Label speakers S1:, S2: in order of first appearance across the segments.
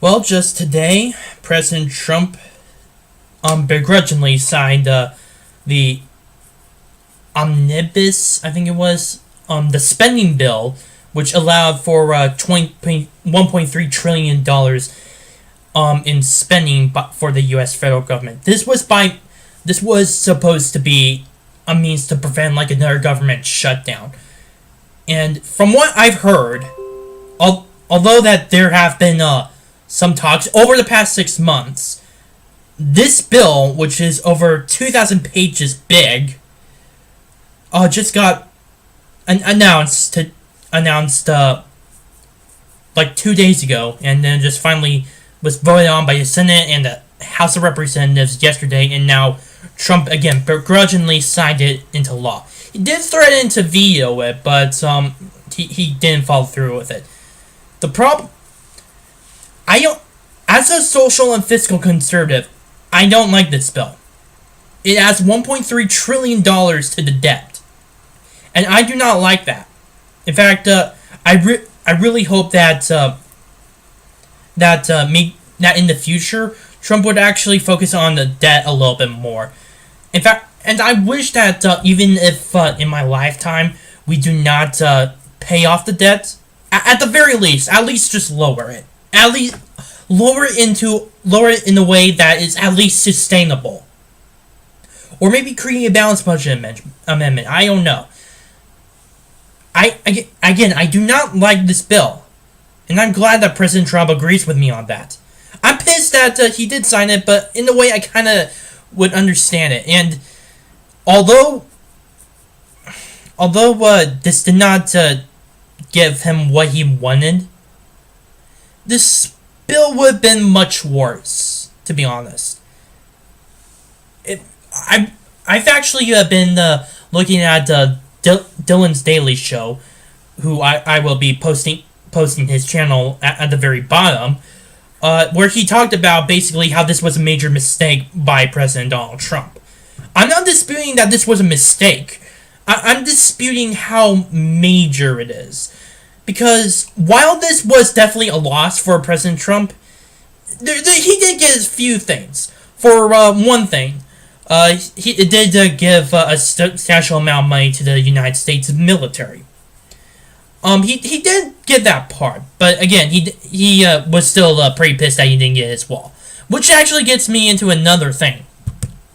S1: Well, just today, President Trump begrudgingly signed the omnibus, I think it was, the spending bill, which allowed for $1.3 trillion in spending for the U.S. federal government. This was supposed to be a means to prevent like another government shutdown. And from what I've heard, although that there have been some talks over the past 6 months, this bill, which is over 2,000 pages big, just got announced like 2 days ago, and then just finally was voted on by the Senate and the House of Representatives yesterday, and now Trump again begrudgingly signed it into law. He did threaten to veto it, but he didn't follow through with it. The problem, as a social and fiscal conservative, I don't like this bill. It adds $1.3 trillion to the debt, and I do not like that. In fact, I really hope that in the future Trump would actually focus on the debt a little bit more. In fact, and I wish that even if in my lifetime we do not pay off the debt, at the very least, at least just lower it. At least lower it in a way that is at least sustainable. Or maybe create a balanced budget amendment. I don't know. I do not like this bill, and I'm glad that President Trump agrees with me on that. I'm pissed that he did sign it, but in a way I kind of would understand it. And although this did not give him what he wanted, this bill would have been much worse, to be honest. I've actually been looking at Dylan's Daily Show, who I will be posting his channel at the very bottom, where he talked about basically how this was a major mistake by President Donald Trump. I'm not disputing that this was a mistake. I'm disputing how major it is. Because while this was definitely a loss for President Trump, he did get a few things. For one thing, he did give a substantial amount of money to the United States military. He did get that part, but again, he was still pretty pissed that he didn't get his wall. Which actually gets me into another thing.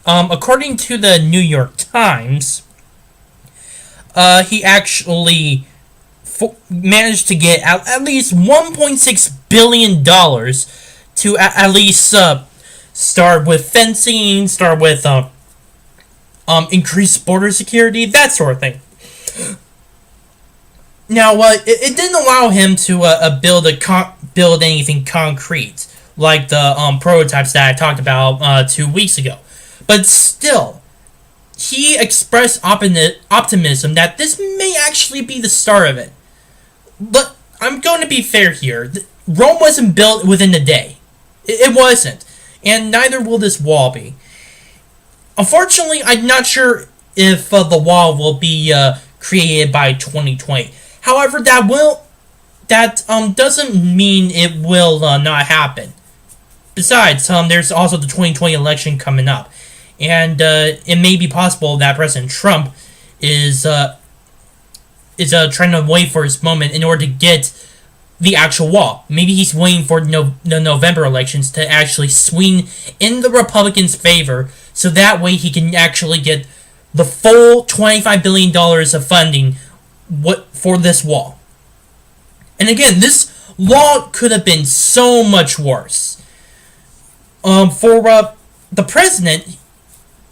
S1: According to the New York Times, he actually managed to get at least $1.6 billion to at least start with fencing, start with increased border security, that sort of thing. Now, it didn't allow him to build anything concrete, like the prototypes that I talked about 2 weeks ago. But still, he expressed optimism that this may actually be the start of it. But I'm going to be fair here. Rome wasn't built within a day. It wasn't. And neither will this wall be. Unfortunately, I'm not sure if the wall will be created by 2020. However, that doesn't mean it will not happen. Besides, there's also the 2020 election coming up, and it may be possible that President Trump is trying to wait for his moment in order to get the actual wall. Maybe he's waiting for the November elections to actually swing in the Republicans' favor, so that way he can actually get the full $25 billion of funding for this wall. And again, this law could have been so much worse. For the president,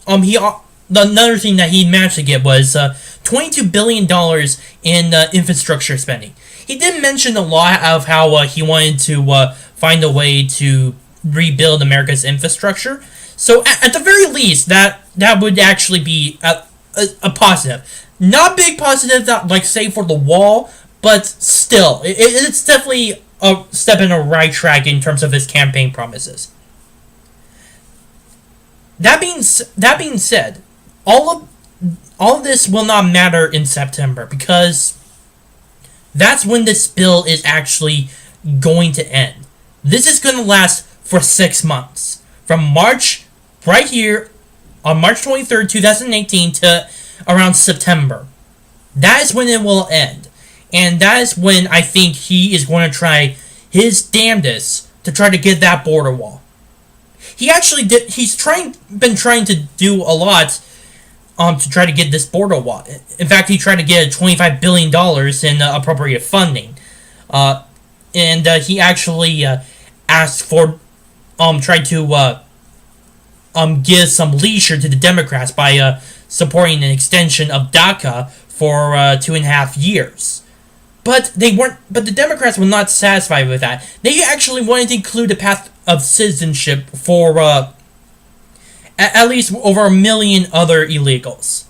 S1: another thing that he managed to get was $22 billion in infrastructure spending. He did mention a lot of how he wanted to find a way to rebuild America's infrastructure. So at the very least, that would actually be a positive. Not big positive, that, like, say, for the wall, but still, it's definitely a step in the right track in terms of his campaign promises. That being said, all all of this will not matter in September because that's when this bill is actually going to end. This is going to last for 6 months. From March, right here, on March 23rd, 2018 to around September. That is when it will end. And that is when I think he is going to try his damnedest to try to get that border wall. He actually did. He's been trying to do a lot to try to get this border wall. In fact, he tried to get $25 billion in appropriate funding. And he actually asked for, tried to give some leisure to the Democrats by supporting an extension of DACA for 2.5 years. But they weren't. But the Democrats were not satisfied with that. They actually wanted to include a path of citizenship for at least over 1 million other illegals.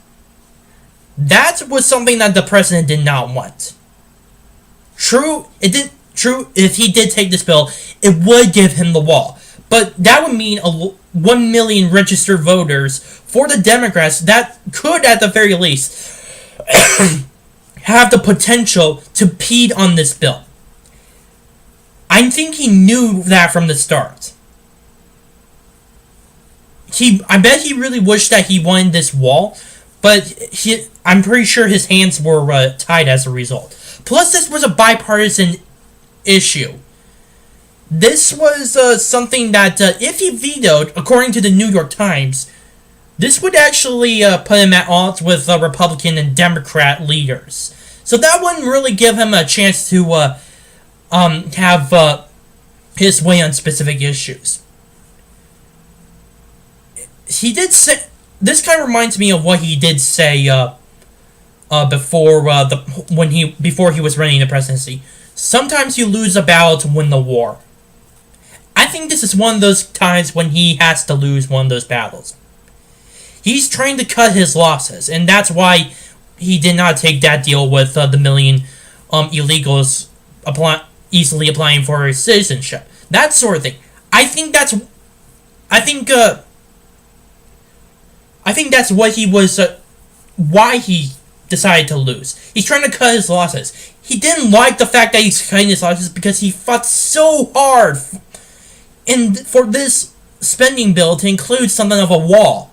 S1: That was something that the president did not want. True, if he did take this bill, it would give him the wall. But that would mean 1 million registered voters for the Democrats that could, at the very least, have the potential to impede on this bill. I think he knew that from the start. I bet he really wished that he wanted this wall, but I'm pretty sure his hands were tied as a result. Plus, this was a bipartisan issue. This was something that, if he vetoed, according to the New York Times, this would actually put him at odds with Republican and Democrat leaders. So that wouldn't really give him a chance to have his way on specific issues. He did say, this kind of reminds me of what he did say before he was running the presidency. Sometimes you lose a battle to win the war. I think this is one of those times when he has to lose one of those battles. He's trying to cut his losses, and that's why he did not take that deal with the million illegals easily applying for citizenship. That sort of thing. I think that's what he was. Why he decided to lose. He's trying to cut his losses. He didn't like the fact that he's cutting his losses because he fought so hard for this spending bill to include something of a wall.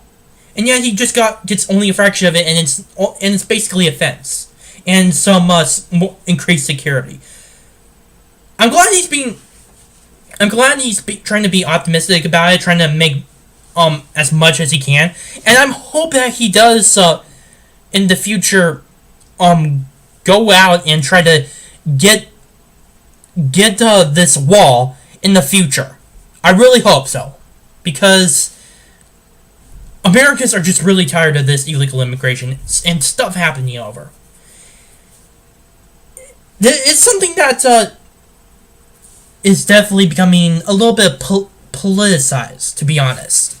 S1: And yet he just gets only a fraction of it, and it's basically a fence and some increased security. I'm glad he's trying to be optimistic about it, trying to make as much as he can, and I'm hoping that he does in the future go out and try to get this wall in the future. I really hope so, because Americans are just really tired of this illegal immigration and stuff happening over. It's something that is definitely becoming a little bit politicized, to be honest.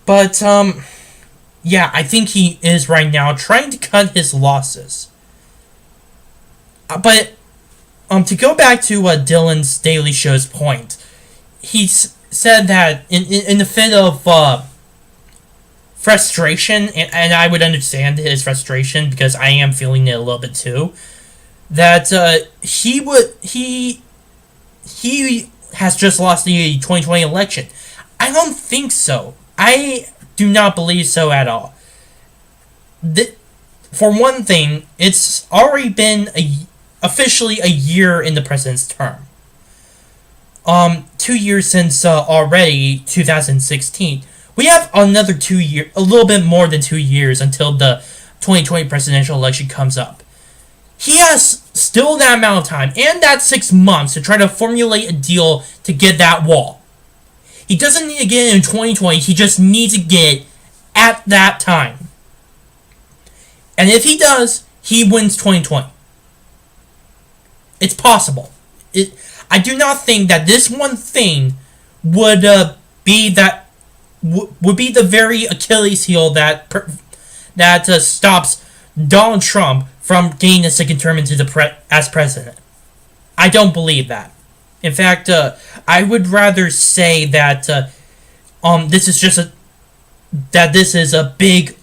S1: But, yeah, I think he is right now trying to cut his losses. But, to go back to Dylan's Daily Show's point, he said that in the fit of frustration, and I would understand his frustration because I am feeling it a little bit too, that he has just lost the 2020 election. I don't think so. I do not believe so at all. For one thing, it's already been officially a year in the president's term. 2 years since already 2016. We have another 2 years, a little bit more than 2 years until the 2020 presidential election comes up. He has still that amount of time and that 6 months to try to formulate a deal to get that wall. He doesn't need to get it in 2020, he just needs to get it at that time. And if he does, he wins 2020. It's possible. I do not think that this one thing would be the very Achilles heel that stops Donald Trump from gaining a second term as president. I don't believe that. In fact, I would rather say that this is a big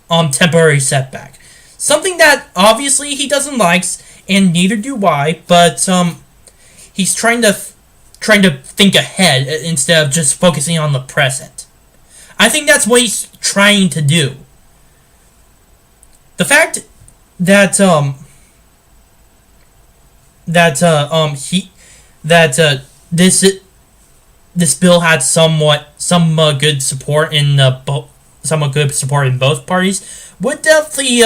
S1: temporary setback. Something that obviously he doesn't like, and neither do I. But he's trying to think ahead instead of just focusing on the present. I think that's what he's trying to do. The fact that this bill had some good support in somewhat good support in both parties would definitely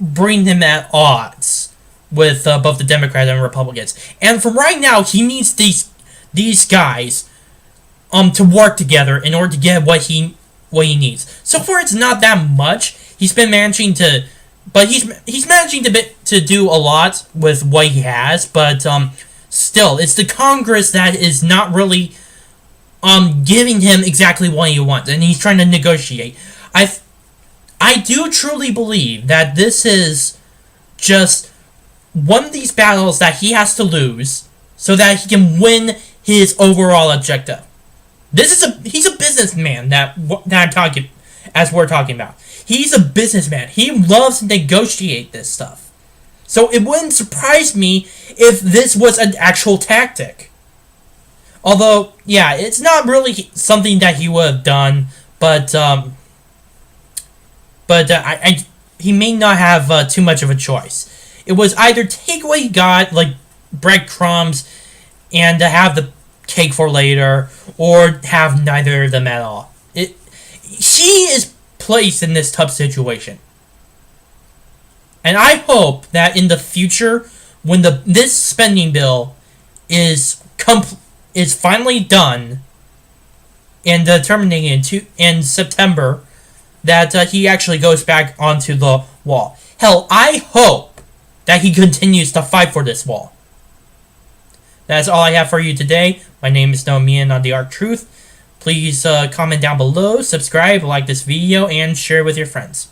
S1: bring him at odds with both the Democrats and Republicans. And from right now, he needs these guys to work together in order to get what he needs. So far, it's not that much. He's been managing to, but he's managing to do a lot with what he has. But still, it's the Congress that is not really giving him exactly what he wants, and he's trying to negotiate. I do truly believe that this is just one of these battles that he has to lose so that he can win his overall objective. He's a businessman that I'm talking, as we're talking about. He's a businessman. He loves to negotiate this stuff. So it wouldn't surprise me if this was an actual tactic. Although, yeah, it's not really something that he would have done, but he may not have too much of a choice. It was either take what he got, like breadcrumbs, and have the cake for later, or have neither of them at all. He is placed in this tough situation. And I hope that in the future, when this spending bill is finally done and terminated in September, that he actually goes back onto the wall. Hell, I hope that he continues to fight for this wall. That's all I have for you today. My name is Nomian on The Arc Truth. Please comment down below, subscribe, like this video, and share with your friends.